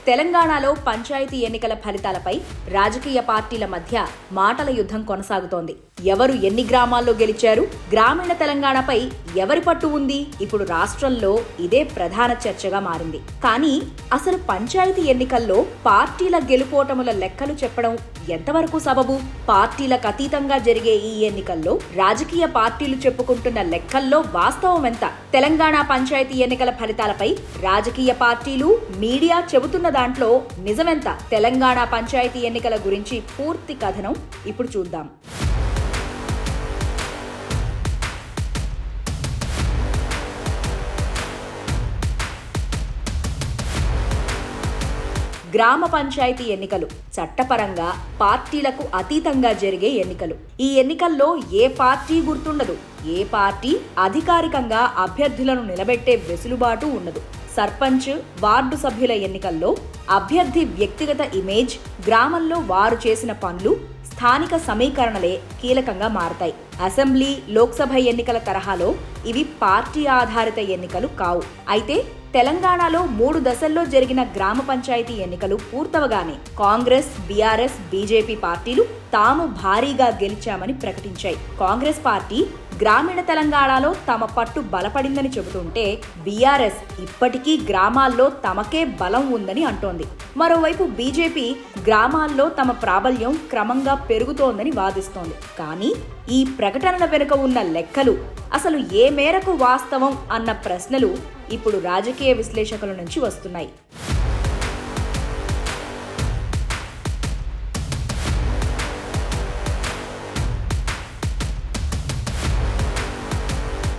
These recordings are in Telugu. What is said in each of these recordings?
తెలంగాణలో పంచాయతీ ఎన్నికల ఫలితాలపై రాజకీయ పార్టీల మధ్య మాటల యుద్ధం కొనసాగుతోంది. ఎవరు ఎన్ని గ్రామాల్లో గెలిచారు, గ్రామీణ తెలంగాణపై ఎవరి పట్టు ఉంది, ఇప్పుడు రాష్ట్రంలో ఇదే ప్రధాన చర్చగా మారింది. కానీ అసలు పంచాయతీ ఎన్నికల్లో పార్టీల గెలుపోటముల లెక్కలు చెప్పడం ఎంతవరకు సబబు? పార్టీలకు అతీతంగా జరిగే ఈ ఎన్నికల్లో రాజకీయ పార్టీలు చెప్పుకుంటున్న లెక్కల్లో వాస్తవం ఎంత? తెలంగాణ పంచాయతీ ఎన్నికల ఫలితాలపై రాజకీయ పార్టీలు, మీడియా చెబుతున్న దాంట్లో నిజమెంత? తెలంగాణ పంచాయతీ ఎన్నికల గురించి పూర్తి కథనం ఇప్పుడు చూద్దాం. గ్రామ పంచాయతీ ఎన్నికలు చట్టపరంగా పార్టీలకు అతీతంగా జరిగే ఎన్నికలు. ఈ ఎన్నికల్లో ఏ పార్టీ గుర్తుండదు, ఏ పార్టీ అధికారికంగా అభ్యర్థులను నిలబెట్టే వెసులుబాటు ఉండదు. సర్పంచ్, వార్డు సభ్యుల ఎన్నికల్లో అభ్యర్థి వ్యక్తిగత ఇమేజ్, గ్రామంలో వారు చేసిన పనులు, స్థానిక సమీకరణలే కీలకంగా మారతాయి. అసెంబ్లీ, లోక్సభ ఎన్నికల తరహాలో ఇవి పార్టీ ఆధారిత ఎన్నికలు కావు. అయితే తెలంగాణలో 3 దశల్లో జరిగిన గ్రామ పంచాయతీ ఎన్నికలు పూర్తవగానే కాంగ్రెస్, బీఆర్ఎస్, బీజేపీ పార్టీలు తాము భారీగా గెలిచామని ప్రకటించాయి. కాంగ్రెస్ పార్టీ గ్రామీణ తెలంగాణలో తమ పట్టు బలపడిందని చెబుతుంటే, బీఆర్ఎస్ ఇప్పటికీ గ్రామాల్లో తమకే బలం ఉందని అంటోంది. మరోవైపు బీజేపీ గ్రామాల్లో తమ ప్రాబల్యం క్రమంగా పెరుగుతోందని వాదిస్తోంది. కానీ ఈ ప్రకటనల వెనుక ఉన్న లెక్కలు అసలు ఏ మేరకు వాస్తవం అన్న ప్రశ్నలు ఇప్పుడు రాజకీయ విశ్లేషకుల నుంచి వస్తున్నాయి.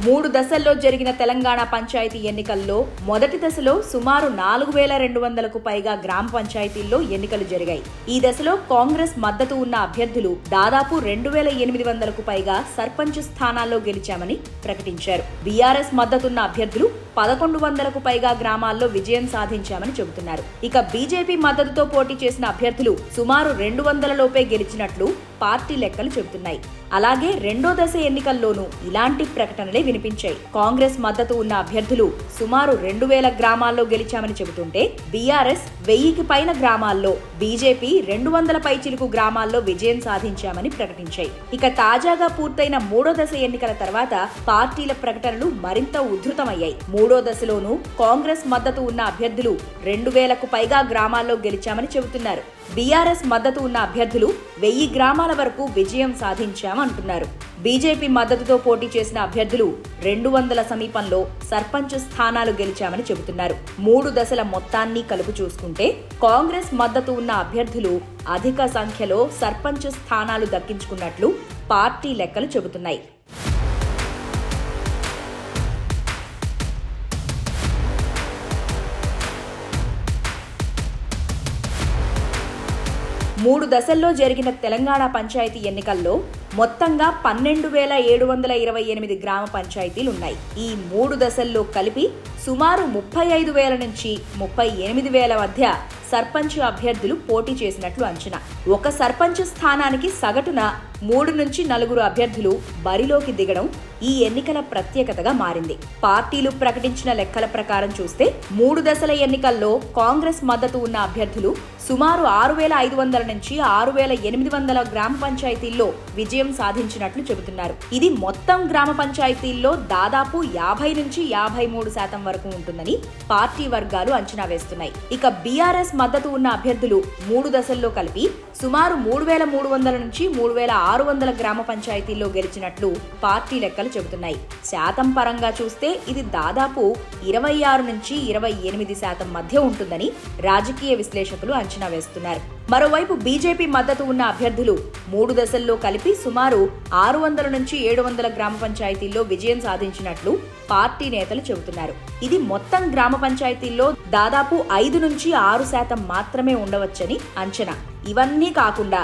మూడు దశల్లో జరిగిన తెలంగాణ పంచాయతీ ఎన్నికల్లో మొదటి దశలో సుమారు 4200కు పైగా గ్రామ పంచాయతీల్లో ఎన్నికలు జరిగాయి. ఈ దశలో కాంగ్రెస్ మద్దతు ఉన్న అభ్యర్థులు దాదాపు 2800కు పైగా సర్పంచ్ స్థానాల్లో గెలిచామని ప్రకటించారు. బీఆర్ఎస్ మద్దతున్న అభ్యర్థులు 1100కు పైగా గ్రామాల్లో విజయం సాధించామని చెబుతున్నారు. ఇక బీజేపీ మద్దతుతో పోటీ చేసిన అభ్యర్థులు సుమారు 200 లోపే గెలిచినట్లు పార్టీ లెక్కలు చెబుతున్నాయి. అలాగే రెండో దశ ఎన్నికల్లోనూ ఇలాంటి ప్రకటనలే వినిపించాయి. కాంగ్రెస్ మద్దతు ఉన్న అభ్యర్థులు సుమారు 2000 గ్రామాల్లో గెలిచామని చెబుతుంటే, బీఆర్ఎస్ 1000కి పైన గ్రామాల్లో, బీజేపీ 200 పైచిలుకు గ్రామాల్లో విజయం సాధించామని ప్రకటించాయి. ఇక తాజాగా పూర్తయిన మూడో దశ ఎన్నికల తర్వాత పార్టీల ప్రకటనలు మరింత ఉధృతమయ్యాయి. మూడో దశలోనూ కాంగ్రెస్ మద్దతు ఉన్న అభ్యర్థులు 2000కు పైగా గ్రామాల్లో గెలిచామని చెబుతున్నారు. బీఆర్ఎస్ మద్దతు ఉన్న అభ్యర్థులు 1000 గ్రామాల వరకు విజయం సాధించామంటున్నారు. బీజేపీ మద్దతుతో పోటీ చేసిన అభ్యర్థులు 200 సమీపంలో సర్పంచ్ స్థానాలు గెలిచామని చెబుతున్నారు. 3 దశల మొత్తాన్ని కలుపు చూసుకుంటే కాంగ్రెస్ మద్దతు ఉన్న అభ్యర్థులు అధిక సంఖ్యలో సర్పంచ్ స్థానాలు దక్కించుకున్నట్లు పార్టీ లెక్కలు చెబుతున్నాయి. మూడు దశల్లో జరిగిన తెలంగాణ పంచాయతీ ఎన్నికల్లో మొత్తంగా 12728 గ్రామ పంచాయతీలున్నాయి. ఈ 3 దశల్లో కలిపి సుమారు 35,000 నుంచి 38,000 మధ్య సర్పంచ్ అభ్యర్థులు పోటీ చేసినట్లు అంచనా. ఒక సర్పంచ్ స్థానానికి సగటున 3 నుంచి 4 అభ్యర్థులు బరిలోకి దిగడం ఈ ఎన్నికల ప్రత్యేకతగా మారింది. పార్టీలు ప్రకటించిన లెక్కల ప్రకారం చూస్తే 3 దశల ఎన్నికల్లో కాంగ్రెస్ మద్దతు ఉన్న అభ్యర్థులు సుమారు 6500 నుంచి 6800 గ్రామ పంచాయతీల్లో విజయం సాధించినట్లు చెబుతున్నారు. ఇది మొత్తం గ్రామ పంచాయతీల్లో దాదాపు 50 నుంచి 53% వరకు ఉంటుందని పార్టీ వర్గాలు అంచనా వేస్తున్నాయి. ఇక బీఆర్ఎస్ మద్దతు ఉన్న అభ్యర్థులు 3 దశల్లో కలిపి సుమారు 3300 నుంచి 3600 గ్రామ పంచాయతీల్లో గెలిచినట్లు పార్టీ లెక్కలు చెబుతున్నాయి. శాతం పరంగా చూస్తే ఇది దాదాపు 26 నుంచి 28% మధ్య ఉంటుందని రాజకీయ విశ్లేషకులు అంచనా వేస్తున్నారు. మరోవైపు బీజేపీ మద్దతు ఉన్న అభ్యర్థులు 3 దశల్లో కలిపి సుమారు 600 నుంచి 700 గ్రామ పంచాయతీల్లో విజయం సాధించినట్లు పార్టీ నేతలు చెబుతున్నారు. ఇది మొత్తం గ్రామ పంచాయతీల్లో దాదాపు 5 నుంచి 6% మాత్రమే ఉండవచ్చని అంచనా. ఇవన్నీ కాకుండా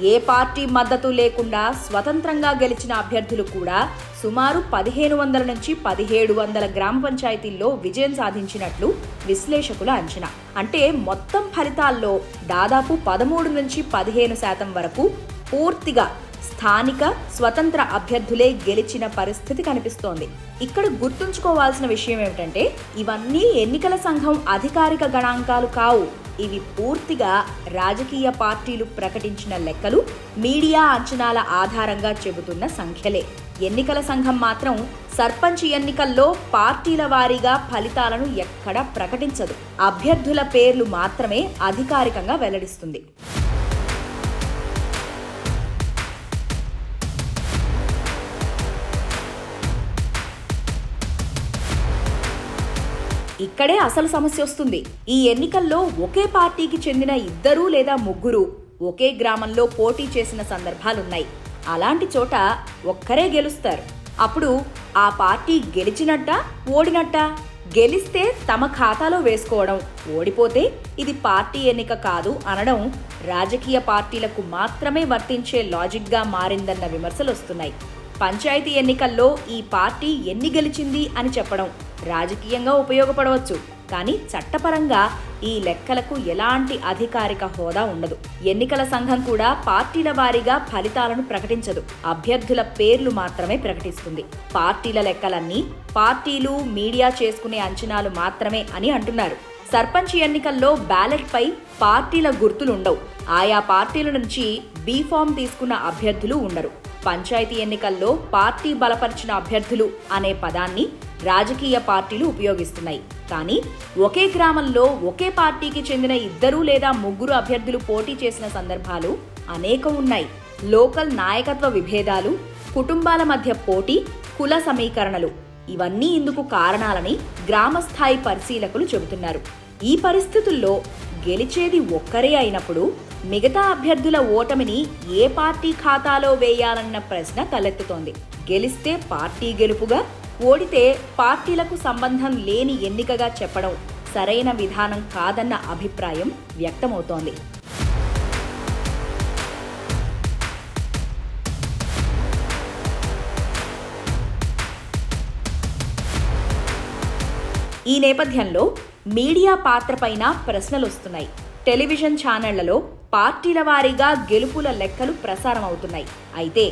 ఏ పార్టీ మద్దతు లేకుండా స్వతంత్రంగా గెలిచిన అభ్యర్థులు కూడా సుమారు 1500 నుంచి 1700 గ్రామ పంచాయతీల్లో విజయం సాధించినట్లు విశ్లేషకుల అంచనా. అంటే మొత్తం ఫలితాల్లో దాదాపు 13 నుంచి 15% వరకు పూర్తిగా స్థానిక స్వతంత్ర అభ్యర్థులే గెలిచిన పరిస్థితి కనిపిస్తోంది. ఇక్కడ గుర్తుంచుకోవాల్సిన విషయం ఏమిటంటే, ఇవన్నీ ఎన్నికల సంఘం అధికారిక గణాంకాలు కావు. ఇవి పూర్తిగా రాజకీయ పార్టీలు ప్రకటించిన లెక్కలు, మీడియా అంచనాల ఆధారంగా చెబుతున్న సంఖ్యలే. ఎన్నికల సంఘం మాత్రం సర్పంచ్ ఎన్నికల్లో పార్టీల వారీగా ఫలితాలను ఎక్కడా ప్రకటించదు. అభ్యర్థుల పేర్లు మాత్రమే అధికారికంగా వెల్లడిస్తుంది. ఇక్కడే అసలు సమస్య వస్తుంది. ఈ ఎన్నికల్లో ఒకే పార్టీకి చెందిన 2 లేదా 3 ఒకే గ్రామంలో పోటీ చేసిన సందర్భాలున్నాయి. అలాంటి చోట ఒక్కరే గెలుస్తారు. అప్పుడు ఆ పార్టీ గెలిచినట్టా, ఓడినట్టా? గెలిస్తే తమ ఖాతాలో వేసుకోవడం, ఓడిపోతే ఇది పార్టీ ఎన్నిక కాదు అనడం రాజకీయ పార్టీలకు మాత్రమే వర్తించే లాజిక్గా మారిందన్న విమర్శలు వస్తున్నాయి. పంచాయతీ ఎన్నికల్లో ఈ పార్టీ ఎన్ని గెలిచింది అని చెప్పడం రాజకీయంగా ఉపయోగపడవచ్చు, కానీ చట్టపరంగా ఈ లెక్కలకు ఎలాంటి అధికారిక హోదా ఉండదు. ఎన్నికల సంఘం కూడా పార్టీల వారీగా ఫలితాలను ప్రకటించదు. అభ్యర్థుల పేర్లు మాత్రమే ప్రకటిస్తుంది. పార్టీల లెక్కలన్నీ పార్టీలు, మీడియా చేసుకునే అంచనాలు మాత్రమే అని అంటున్నారు. సర్పంచ్ ఎన్నికల్లో బ్యాలెట్పై పార్టీల గుర్తులుండవు. ఆయా పార్టీల నుంచి బీ ఫామ్ తీసుకున్న అభ్యర్థులు ఉండరు. పంచాయతీ ఎన్నికల్లో పార్టీ బలపరిచిన అభ్యర్థులు అనే పదాన్ని రాజకీయ పార్టీలు ఉపయోగిస్తున్నాయి. కానీ ఒకే గ్రామంలో ఒకే పార్టీకి చెందిన 2 లేదా 3 అభ్యర్థులు పోటీ చేసిన సందర్భాలు అనేకం ఉన్నాయి. లోకల్ నాయకత్వ విభేదాలు, కుటుంబాల మధ్య పోటీ, కుల సమీకరణలు ఇవన్నీ ఇందుకు కారణాలని గ్రామస్థాయి పరిశీలకులు చెబుతున్నారు. ఈ పరిస్థితుల్లో గెలిచేది ఒక్కరే అయినప్పుడు మిగతా అభ్యర్థుల ఓటమిని ఏ పార్టీ ఖాతాలో వేయాలన్న ప్రశ్న తలెత్తుతోంది. గెలిస్తే పార్టీ గెలుపుగా, ఓడితే పార్టీలకు సంబంధం లేని ఎన్నికగా చెప్పడం సరైన విధానం కాదన్న అభిప్రాయం వ్యక్తమవుతోంది. ఈ నేపథ్యంలో మీడియా పాత్రపైన ప్రశ్నలొస్తున్నాయి. టెలివిజన్ ఛానళ్లలో పార్టీల వారీగా గెలుపుల లెక్కలు ప్రసారం అవుతున్నాయి. అయితే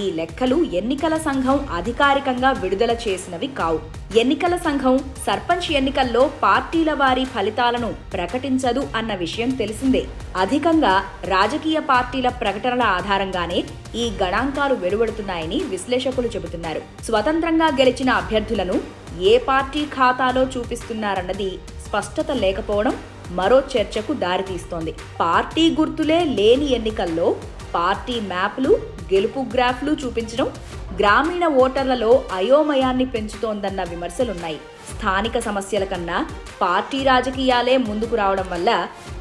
ఈ లెక్కలు ఎన్నికల సంఘం అధికారికంగా విడుదల చేసినవి కావు. ఎన్నికల సంఘం సర్పంచ్ ఎన్నికల్లో పార్టీల వారీ ఫలితాలను ప్రకటించదు అన్న విషయం తెలిసిందే. అధికంగా రాజకీయ పార్టీల ప్రకటనల ఆధారంగానే ఈ గణాంకాలు వెలువడుతున్నాయని విశ్లేషకులు చెబుతున్నారు. స్వతంత్రంగా గెలిచిన అభ్యర్థులను ఏ పార్టీ ఖాతాలో చూపిస్తున్నారన్నది స్పష్టత లేకపోవడం మరో చర్చకు దారితీస్తోంది. పార్టీ గుర్తులే లేని ఎన్నికల్లో పార్టీ మ్యాప్లు, గెలుపు గ్రాఫ్లు చూపించడం గ్రామీణ ఓటర్లలో అయోమయాన్ని పెంచుతోందన్న విమర్శలున్నాయి. స్థానిక సమస్యల కన్నా పార్టీ రాజకీయాలే ముందుకు రావడం వల్ల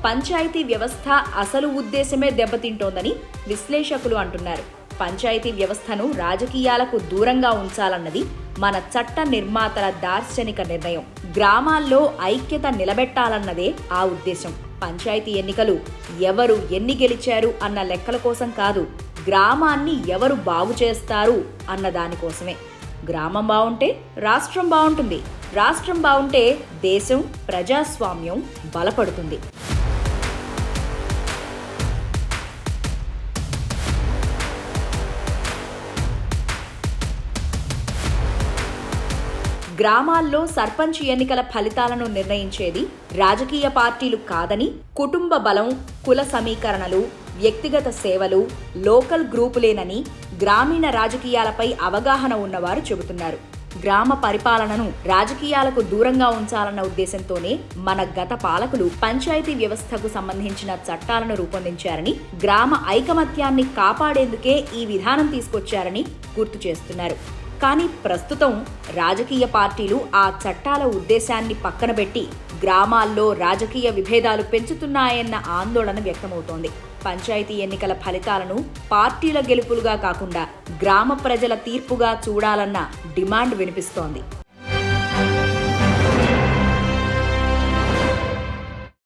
పంచాయతీ వ్యవస్థ అసలు ఉద్దేశమే దెబ్బతింటోందని విశ్లేషకులు అంటున్నారు. పంచాయతీ వ్యవస్థను రాజకీయాలకు దూరంగా ఉంచాలన్నది మన చట్ట నిర్మాతల దార్శనిక నిర్ణయం. గ్రామాల్లో ఐక్యత నిలబెట్టాలన్నదే ఆ ఉద్దేశం. పంచాయతీ ఎన్నికలు ఎవరు ఎన్ని గెలిచారు అన్న లెక్కల కోసం కాదు, గ్రామాన్ని ఎవరు బాగు చేస్తారు అన్న దానికోసమే. గ్రామం బావుంటే రాష్ట్రం బావుంటుంది, రాష్ట్రం బావుంటే దేశం, ప్రజాస్వామ్యం బలపడుతుంది. గ్రామాల్లో సర్పంచ్ ఎన్నికల ఫలితాలను నిర్ణయించేది రాజకీయ పార్టీలు కాదని, కుటుంబ బలం, కుల సమీకరణలు, వ్యక్తిగత సేవలు, లోకల్ గ్రూపులేనని గ్రామీణ రాజకీయాలపై అవగాహన ఉన్నవారు చెబుతున్నారు. గ్రామ పరిపాలనను రాజకీయాలకు దూరంగా ఉంచాలన్న ఉద్దేశంతోనే మన గత పాలకులు పంచాయతీ వ్యవస్థకు సంబంధించిన చట్టాలను రూపొందించారని, గ్రామ ఐకమత్యాన్ని కాపాడేందుకే ఈ విధానం తీసుకొచ్చారని గుర్తు చేస్తున్నారు. కానీ ప్రస్తుతం రాజకీయ పార్టీలు ఆ చట్టాల ఉద్దేశాన్ని పక్కనబెట్టి గ్రామాల్లో రాజకీయ విభేదాలు పెంచుతున్నాయన్న ఆందోళన వ్యక్తమవుతోంది. పంచాయతీ ఎన్నికల ఫలితాలను పార్టీల గెలుపులుగా కాకుండా గ్రామ ప్రజల తీర్పుగా చూడాలన్న డిమాండ్ వినిపిస్తోంది.